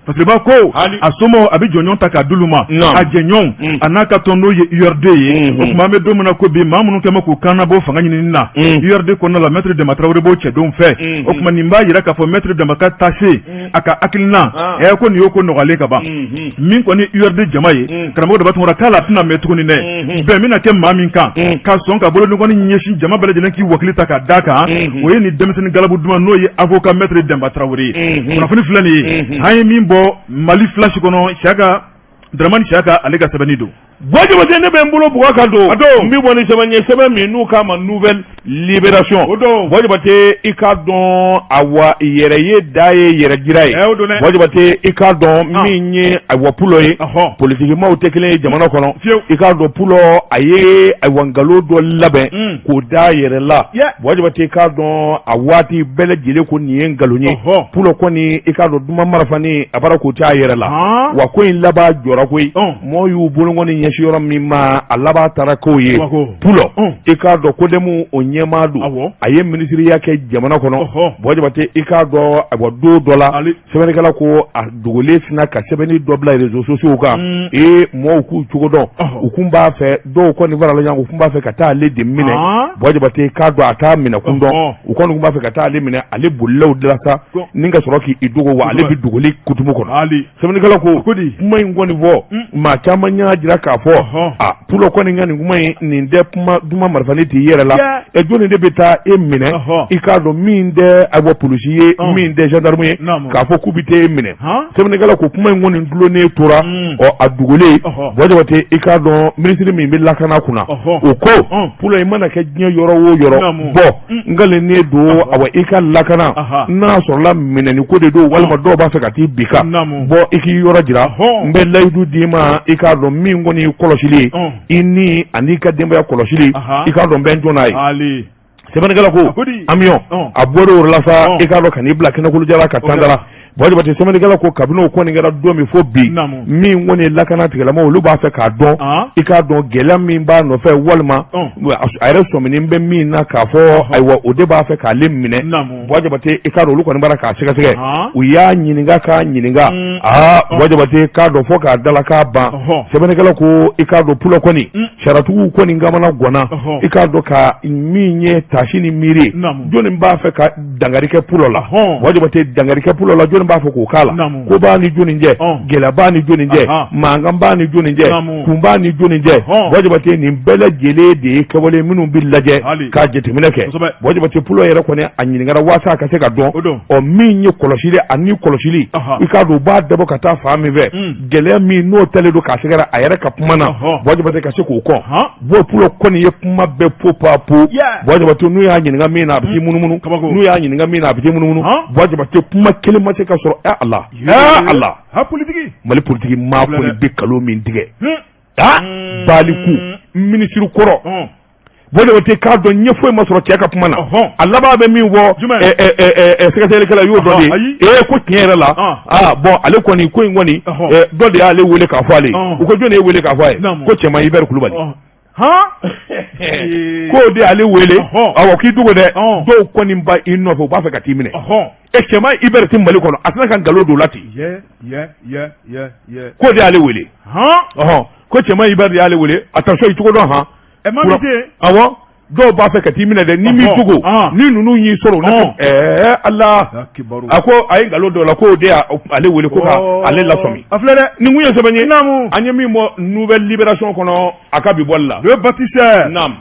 Fatroba ko a somɔgɔw a bɛ jɔnjɔn ta k'a d'olu ma a jɛɲɔgɔnw a n'a ka tɔn n'o ye URD ye o kuma an bɛ don min na ko bi maa minnu kɛ mɛ k'u kan labɔ fanga ɲinini na URD kɔnɔna la Maître Demba Traoré b'o cɛdenw fɛ o kuma nin b'a yira k'a fɔ Maître Demba ka tase a ka hakilina ko nin y'o ko nɔgɔyalen ka ban min kɔni URD jama ye karamɔgɔ dɔ bɛ tugura k'a la tɛna mɛn tuguni dɛ bɛn bɛna kɛ maa min kan k'a sɔn ka bolo nɔgɔni ɲɛsin jama bɛɛ lajɛlen k'i wakili ta ka da kan o ye ni denmisɛnnin galabu duman n'o ye avocat maître Demba Traoré kunnafoni filɛ nin ye an ye min bɔ Mali flash kɔnɔ Siaka Dramani Siaka ale ka sɛbɛnni don Wajibate ne bɛ n bolo bugɔ ka don n bɛ bɔ ni sɛbɛn ye sɛbɛn min n'u k'a ma nouvelle libération Wajibate i k'a dɔn awa yɛrɛ ye da ye yɛrɛ jira ye Wajibate i k'a dɔn min ye awa Pulo ye politikimaw tɛ kelen ye jamana kɔnɔ i k'a dɔn Pulo a ye awa nkalon dɔ labɛn k'o da yɛrɛ la Wajibate i k'a dɔn a waati bɛɛ lajɛlen ko nin ye nkalon ye Pulo kɔni i k'a dɔn Duma Marafani a bara k'o tɛ a yɛrɛ la wa ko in laban jɔra koyi mɔɔ y'u bolo kɔni ɲɛsi yɔrɔ min ma a laban taara k'o ye Pulo i k'a dɔn ko demu o ɲɛmaa don a ye minisiriya kɛ jamana kɔnɔ Wajibate i k'a dɔn a bɔ don dɔ la sɛbɛnnikɛla ko a dogolen sina ka sɛbɛnni dɔ bila réseaux sociaux kan mɔɔw k'u cogo dɔn u kun b'a fɛ dɔw kɔni farala ɲɔgɔn u kun b'a fɛ ka taa ale de minɛ Wajibate i k'a dɔn a t'a minɛ kun dɔn u kɔni kun b'a fɛ ka taa ale minɛ ale bolilaw de la sa ni ka sɔrɔ k'i dogo wa ale bɛ dogoli kutumu kɔnɔ sɛbɛnnikɛla ko kuma in kɔni fɔ maa caman y'a jira k'a fɔ Pulo kɔni ka nin kuma in nin tɛ kuma Duma Marafani t'i yɛrɛ la jɔnni de bɛ taa e minɛ i k'a dɔn min tɛ a bɔ polisi ye min tɛ gendarme ye k'a fɔ k'u bɛ taa e minɛ sɛbɛnnikɛla ko kuma in kɔni dulonnen tora a dogolen Wajibate i k'a dɔn minisiri min bɛ lakana kunna o ko Pulo i mana kɛ diɲɛ yɔrɔ o yɔrɔ n nkalen don awa i ka lakana n'a sɔrɔla minɛni ko de don walima dɔw b'a fɛ ka t'i bika i k'i yɔrɔ jira n bɛ layidu d'i ma i k'a dɔn min kɔni kɔlɔsili i ni ani ka denbaya kɔlɔsili i k'a dɔn bɛn jɔna ye sɛbɛnnikɛla ko Amion a bɔra o la sa i k'a dɔn ka n'i bila kɛnɛkolojala ka tandara Wajibate sɛbɛnnikɛla ko kabini o kɔni kɛra don min fo bi min kɔni lakana tigilama olu b'a fɛ k'a dɔn i k'a dɔn gɛlɛya min b'a nɔfɛ walima a yɛrɛ sɔminen bɛ min na k'a fɔ ayiwa o de b'a fɛ k'ale minɛ Wajibate i k'a dɔn olu kɔni b'a k'a sɛgɛsɛgɛ u y'a ɲininka k'a ɲininka Wajibate k'a dɔn fɔ k'a dala k'a ban sɛbɛnnikɛla ko i k'a dɔn Pulo kɔni sariyatigiw kɔni kamana gɔnna i k'a dɔn ka min ye tasi ni miiri jɔnni b'a fɛ ka dangari kɛ Pulo la Wajibate dangari kɛ Pulo la jɔnni b'a fɔ k'o k'a la ko b'a ni jɔnni jɛ gɛlɛya b'a ni jɔnni jɛ mankan b'a ni jɔnni jɛ kun b'a ni jɔnni jɛ Wajibate nin bɛɛ lajɛlen de ye kɛwale minnu bɛ lajɛ k'a jateminɛ kɛ Wajibate Pulo yɛrɛ kɔni a ɲininkara waasa a ka se ka dɔn min ye kɔlɔsili ani kɔlɔsili i k'a dɔn u b'a dabɔ ka taa fan min fɛ gɛlɛya min n'o talen don k'a sɛgɛrɛ a yɛrɛ ka kuma na Wajibate ka se k'o kɔn Pulo kɔni ye kuma bɛɛ po pa po Wajibate n'u y'a ɲininka min na a bɛ t'i munumunu n'u y'a ɲininka min na a bɛ t'i munumunu Wajibate kuma kelen ma se ka sɔrɔ Allah Mali politiki maa kɔni bɛ kalo min tigɛ Baliku minisiri kɔrɔ Wajibate k'a dɔn ɲɛ foyi ma sɔrɔ cɛ ka kuma na a laban bɛ min fɔ sɛgɛsɛgɛlikɛla y'o dɔ de ko tiɲɛ yɛrɛ la ale kɔni ko in kɔni dɔ de y'ale wele k'a fɔ ale u ko jɔn de ye wele k'a fɔ a ye ko cɛman Ibɛri Kulubali k'o de y'ale wele awɔ k'i dogo dɛ dɔw kɔni ba i nɔfɛ u b'a fɛ ka t'i minɛ cɛman Ibɛri tɛ Mali kɔnɔ a tɛna ka nkalon don o la ten k'o de y'ale wele ko cɛman Ibɛri de y'ale wele attention i cogo dɔn awɔ dɔw b'a fɛ ka t'i minɛ dɛ ni min cogo ni ninnu y'i sɔrɔ Allah a ko a ye nkalon dɔ la k'o de y'ale wele ko k'ale lasɔmi nin kun ye sɛbɛn ye an ye min bɔ nouvelle libération kɔnɔ a ka bi bɔli la le Baptiste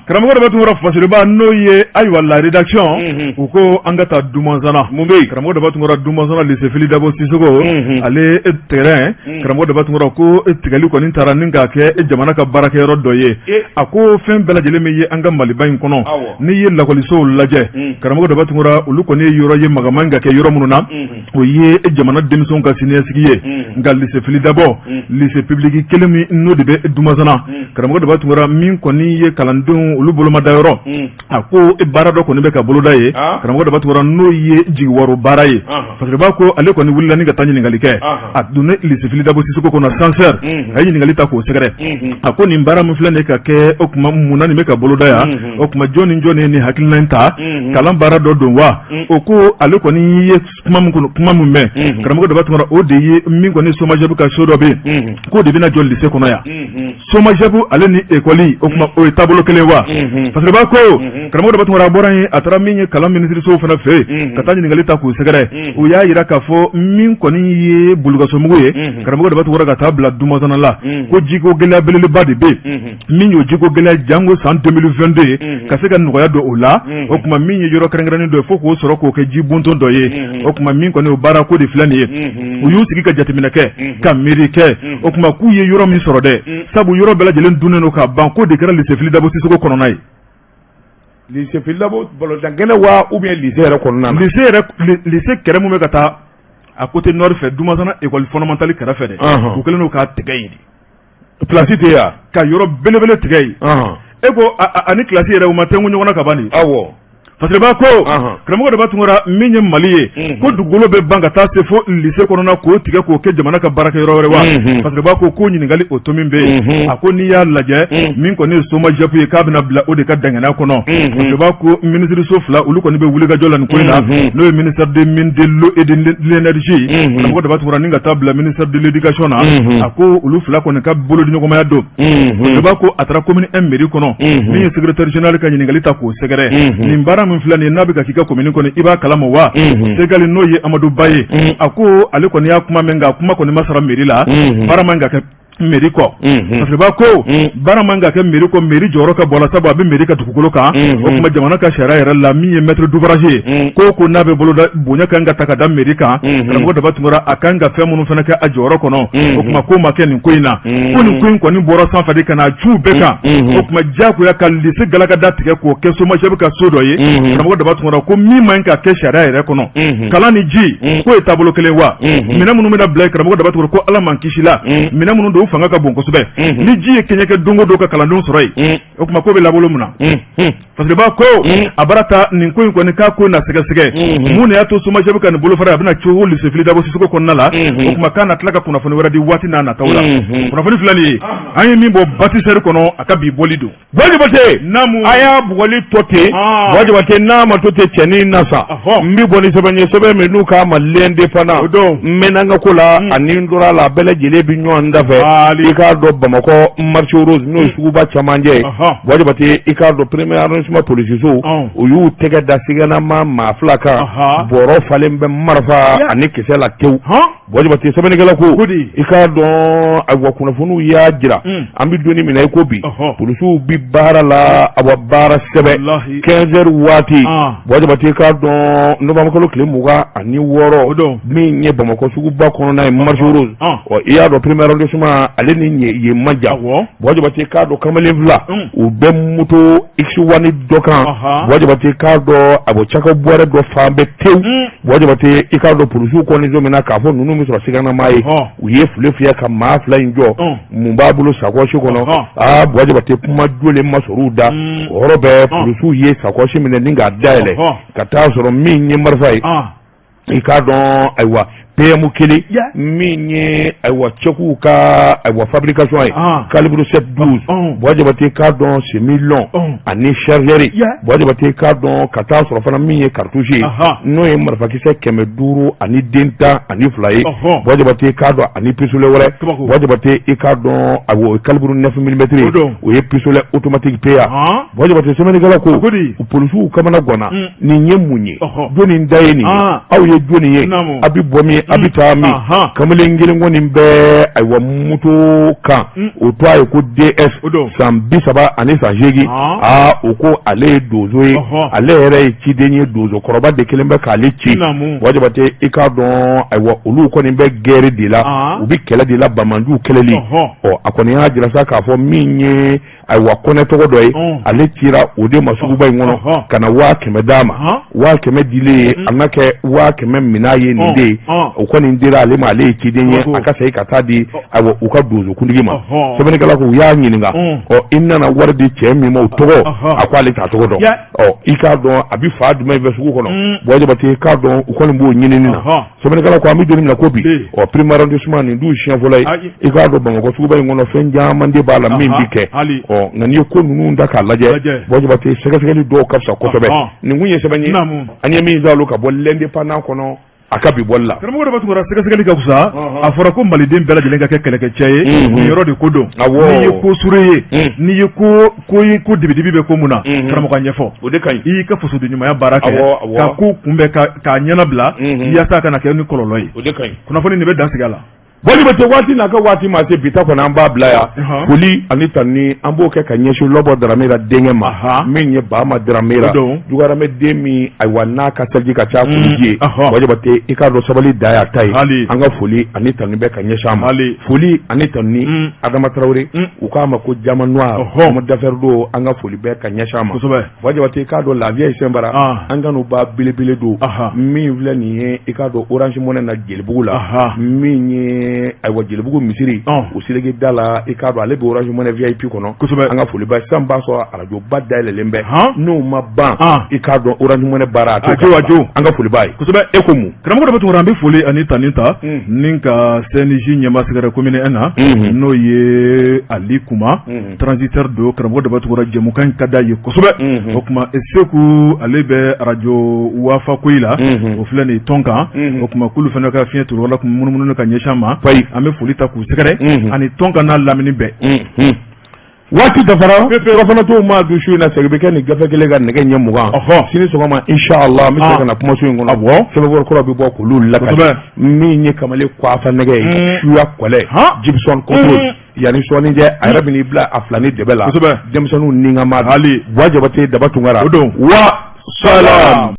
karamɔgɔ dɔ bɛ tun kɔrɔ fasiriba n'o ye ayiwa la rédaction u ko an ka taa Dumansana mun bɛ yen karamɔgɔ dɔ bɛ tun kɔrɔ Dumansana lycée Fili Dabo Sisoko ale terrain karamɔgɔ dɔ bɛ tun kɔrɔ ko tigɛli kɔni taara ni k'a kɛ jamana ka baarakɛyɔrɔ dɔ ye a ko fɛn bɛɛ lajɛlen min ye an ka Maliba in kɔnɔ n'i ye lakɔlisow lajɛ karamɔgɔ dɔ bɛ tun kɔrɔ olu kɔni ye yɔrɔ ye magaman ka kɛ yɔrɔ minnu na o ye jamana denmisɛnw ka siniɲɛsigi ye nka lycée Fili Dabo lycée public kelen min n'o de bɛ Dumansana karamɔgɔ dɔ bɛ tun kɔrɔ min kɔni ye kalandenw olu bolomada yɔrɔ a ko baara dɔ kɔni bɛ ka boloda ye karamɔgɔ dɔ bɛ tun kɔrɔ n'o ye jigiwaro baara ye fasiriba ko ale kɔni wulila ni ka taa ɲininkali kɛ a donna lycée Fili Dabo Sisoko kɔnɔ sincère a ye ɲininkali ta k'o sɛgɛrɛ a ko nin baara min filɛ nin ka kɛ o tuma mun na nin bɛ ka boloda yan o o kuma joni ni hakilina ta kalan bara do don wa o ko ale ko ni ye kuma mun mɛ karamɔgɔ daba tuma o de ye min kɔni somajabu ka so dɔ bɛ ko de bɛna jɔ lycée kɔnɔ yan somajabu ale ni école o kuma o ye taabolo kelen wa parce que b'a ko karamɔgɔ daba tuma a bɔra yen a taara min ye kalan minisiriso fana fɛ ka taa ɲininkali ta k'u sɛgɛrɛ o y'a yira k'a fɔ min kɔni ye bulukasomugu ye karamɔgɔ daba tuma ka taa bila dumasana la ko jiko gɛlɛya belebeleba de bɛ min y'o jiko gɛlɛya jango san 2022 ka se ka nɔgɔya don o la o kuma min ye yɔrɔ kɛrɛnkɛrɛnnen dɔ ye fo k'o sɔrɔ k'o kɛ ji bonton dɔ ye o kuma min kɔni o baara ko de filɛ nin ye u y'u sigi ka jateminɛ kɛ ka miiri kɛ o kuma k'u ye yɔrɔ min sɔrɔ dɛ sabu yɔrɔ bɛɛ lajɛlen dunnen don ka ban ko de kɛra lycée Philippe Dabo Sissoko kɔnɔna ye lycée Philippe Dabo balontankɛnɛ wa ou bien lycée yɛrɛ kɔnɔna na lycée kɛrɛ mun bɛ ka taa à côté nord fɛ Dumasana école fondamentale kɛrɛfɛ dɛ u kɛlen don k'a tigɛ yen de place tɛ yan ka yɔrɔ belebele tigɛ yen e ko ani classe yɛrɛ u ma tɛnku ɲɔgɔn na ka ban de awɔ parce que b'a ko karamɔgɔ de b'a tungora min ye Mali ye ko dugukolo bɛ ban ka taa se fo lycée kɔnɔna k'o tigɛ k'o kɛ jamana ka baarakɛ yɔrɔ wɛrɛ wa parce que b'a ko ɲininkali o to min bɛ yen a ko n'i y'a lajɛ min kɔni ye somajapu ye k'a bɛna bila o de ka dangana kɔnɔ parce que b'a ko minisiriso fila olu kɔni bɛ wuli ka jɔ la nin ko in na n'o ye ministère des mines de l'eau et de l'énergie karamɔgɔ de b'a tungora ni ka taa bila ministère de l'éducation na a ko olu fila kɔni ka bolo di ɲɔgɔnmaya don parce que b'a ko a taara commune 1 mairie kɔnɔ min ye secrétaire général ka ɲininkali ta k'o sɛgɛrɛ nin baara min filɛ nin ye n'a bɛ ka k'i ka commune kɔnɔ i b'a kalama wa Segali n'o ye Amadou Ba ye a ko ale kɔni y'a kuma mɛn nka kuma kɔni ma sara mairie la baara man ka kɛ mairie kɔ parce que b'a ko baara man ka kɛ mairie kɔ mairie jɔyɔrɔ ka bɔ la sabu a bɛ mairie ka dugukolo kan o kuma jamana ka sariya yɛrɛ la min ye maître d'ouvrage ye ko n'a bɛ bolo da bonya kan ka ta ka da mairie kan karamɔgɔ daba tungora a kan ka fɛn minnu fana kɛ a jɔyɔrɔ kɔnɔ o kuma ko ma kɛ nin ko in na ko nin ko in kɔni bɔra sanfɛ de ka na ciw bɛɛ kan o kuma diyagoya ka lycée galaka da tigɛ k'o kɛ somajabu ka so dɔ ye karamɔgɔ daba tungora ko min man ka kɛ sariya yɛrɛ kɔnɔ kalan ni ji k'o ye taabolo kelen wa minɛn minnu bɛna bila karamɔgɔ daba tungora ko ala man kisi la minɛn minnu don fanga ka bon kosɛbɛ ni ji ye kɛɲɛ kɛ don o don ka kalandenw sɔrɔ yen o kuma ko bɛ labolo mun na parce que b'a ko a bara ta nin ko in kɔni k'a ko na sɛgɛsɛgɛ mun de y'a to somajabu ka nin bolofara a bɛna cogo lycée Philippe Dabo Sissoko kɔnɔna la o kuma k'a na tila ka kunnafoni wɛrɛ di waati n'a nataw la kunnafoni filɛ nin ye an ye min bɔ bâtisseur kɔnɔ a ka bi bɔli don Jabate namu a y'a bugɔli to ten Jabate n'a ma to ten cɛnin na sa n bɛ bɔ ni sɛbɛn ye sɛbɛn min n'u k'a ma l'indépendant n mɛnna n ka ko la ani n tora la bɛɛ lajɛlen bɛ ɲɔgɔn da fɛ i k'a dɔn Bamakɔ marché rose n'o ye suguba camancɛ ye Jabate i k'a dɔn premier arrondissement policiso u y'u tɛgɛ da sigɛnama maa fila kan bɔrɔ falen bɛ marifa ani kisɛ la tewu Jabate sɛbɛnnikɛla ko i k'a dɔn ayiwa kunnafoniw y'a jira an bɛ donni min na i ko bi polisiw bi baara la awa baara sɛbɛ 15 heures waati Jabate k'a dɔn novembre kalo tile 26 min ye Bamakɔ suguba kɔnɔna ye marché rose i y'a dɔn premier arrondissement ale ni ye manja Jabate k'a dɔn kamalen fila u bɛ moto X1 dɔ kan Jabate k'a dɔn a bɔ caka buware dɔ fan bɛɛ tewu Jabate i k'a dɔn polisiw kɔni min na k'a fɔ ninnu min sɔrɔ siganamaa ye u ye file fiyɛ ka maa fila in jɔ mun b'a bolo sacoche kɔnɔ Jabate kuma jolen ma sɔrɔ u da o yɔrɔ bɛɛ polisiw ye sacoche minɛ ni k'a dayɛlɛ ka taa sɔrɔ min ye marifa ye i k'a dɔn ayiwa PM kelen min ye ayiwa cɛkuw ka ayiwa fabrication ye calibre 712 Jabate k'a dɔn semi-long ani chargeur Jabate k'a dɔn ka taa sɔrɔ fana min ye cartouche n'o ye marifakisɛ 500 ani den 10 ani 2 ye Jabate k'a dɔn ani pistolet wɛrɛ Jabate i k'a dɔn ayiwa calibre 9 mm o ye pistolet automatique PA Jabate sɛbɛnnikɛla ko polisiw kamana gwana nin ye mun ye jɔnni da ye nin ye aw ye jɔnni ye a bɛ bɔ min a bɛ taa min kamalen kelen kɔni bɛ ayiwa moto kan o to a ye ko DS san 30 ani san 8 o ko ale ye donso ye ale yɛrɛ ye ciden ye donso kɔrɔba de kelen bɛ k'ale ci Jabate i k'a dɔn ayiwa olu kɔni bɛ guerre de la u bɛ kɛlɛ de la Bamanduw kɛlɛli a kɔni y'a jira sa k'a fɔ min ye ayiwa kɔnɛ tɔgɔ dɔ ye ale cira o de ma suguba in kɔnɔ ka na 500 d'a ma 500 dilen ye a na kɛ 500 minan ye nin de ye o kɔni dira ale ma ale ye ciden ye a ka segin ka taa di u ka donsokuntigi ma sɛbɛnnikɛla ko u y'a ɲininka i nana wari di cɛ min ma o tɔgɔ a ko ale t'a tɔgɔ dɔn i k'a dɔn a bɛ fa jumɛn fɛ sugu kɔnɔ Jabate k'a dɔn u kɔni b'o ɲinini na sɛbɛnnikɛla ko an bɛ don min na ko bi premier arrondissement nin dun siɲɛ fɔlɔ ye i k'a dɔn Bamakɔ suguba in kɔnɔ fɛn caman de b'a la min bi kɛ nka n'i ye ko ninnu da k'a lajɛ Jabate sɛgɛsɛgɛli dɔw ka fisa kosɛbɛ nin kun ye sɛbɛn ye an ye min zalo ka bɔ l'indépendant kɔnɔ a ka bi bɔli la karamɔgɔ dɔ b'a sɛgɛsɛgɛli ka fisa a fɔra ko maliden bɛɛ lajɛlen ka kɛ kɛlɛkɛcɛ ye nin yɔrɔ de ko don n'i ye ko sure ye n'i ye ko dibidibi bɛ ko mun na karamɔgɔ ɲɛfɔ o de ka ɲi i y'i ka fasoden ɲumanya baara kɛ ka ko kunbɛn k'a ɲɛnabila yaasa kana kɛ ni kɔlɔlɔ ye o de ka ɲi kunnafoni nin bɛ dan sigi a la Jabate waati n'a ka waati ma se bi ta kɔni an b'a bila yan foli ani tani an b'o kɛ ka ɲɛsin Lɔbɔ Daramera denkɛ ma min ye Bahama Daramera Dugaramɛ den min ayiwa n'a ka seliji ka ca foliji ye Jabate i k'a dɔn sabali da y'a ta ye an ka foli ani tani bɛ ka ɲɛsin a ma foli ani tani Adama Tarawele u k'a ma ko Jama Noir Mama Dafɛr do an ka foli bɛ ka ɲɛsin a ma Jabate i k'a dɔn la vieille Sɛnbara an ka n'u ba belebele don min filɛ nin ye i k'a dɔn Orange Money na Jelibugu la min ye ayiwa Jelibugu misiri o seleke da la i k'a dɔn ale bɛ Orange Money VIP kɔnɔ an ka foli ba sisan b'a sɔrɔ arajo ba dayɛlɛlen bɛ n'o ma ban i k'a dɔn Orange Money baara a jo an ka foli ba ye e ko mun karamɔgɔ dɔ bɛ tugura an bɛ foli ani tani ta ni ka CNJ ɲɛmaa sɛgɛrɛ commune 1 na n'o ye Ali Kuma transitaire do karamɔgɔ dɔ bɛ tugura jɛmukan ka d'a ye kosɛbɛ o kuma Seku ale bɛ arajo Wafa koyi la o filɛ nin ye tɔn kan o kuma k'olu fana ka fiɲɛ turu wala kun munumunu ka ɲɛsin ma an bɛ foli ta k'u sɛgɛrɛ ani tɔn ka n'a lamini bɛɛ waati dafara fana t'o ma du su in na sɛgɛ bɛ kɛ nin gafe kelen ka nɛgɛ ɲɛ 20 sini sɔgɔma inshallah an bɛ se ka na kumaso in kɔnɔ sɛbɛnnikɔrɔ kura bɛ bɔ k'olu lakali min ye kamalen kwafa nɛgɛ ye suya kɔlɛ Gibson control yanni sɔɔni cɛ a yɛrɛ bɛn'i bila a filani dɛbɛ la denmisɛnninw ni ka ma Jabate daba tungara wa salam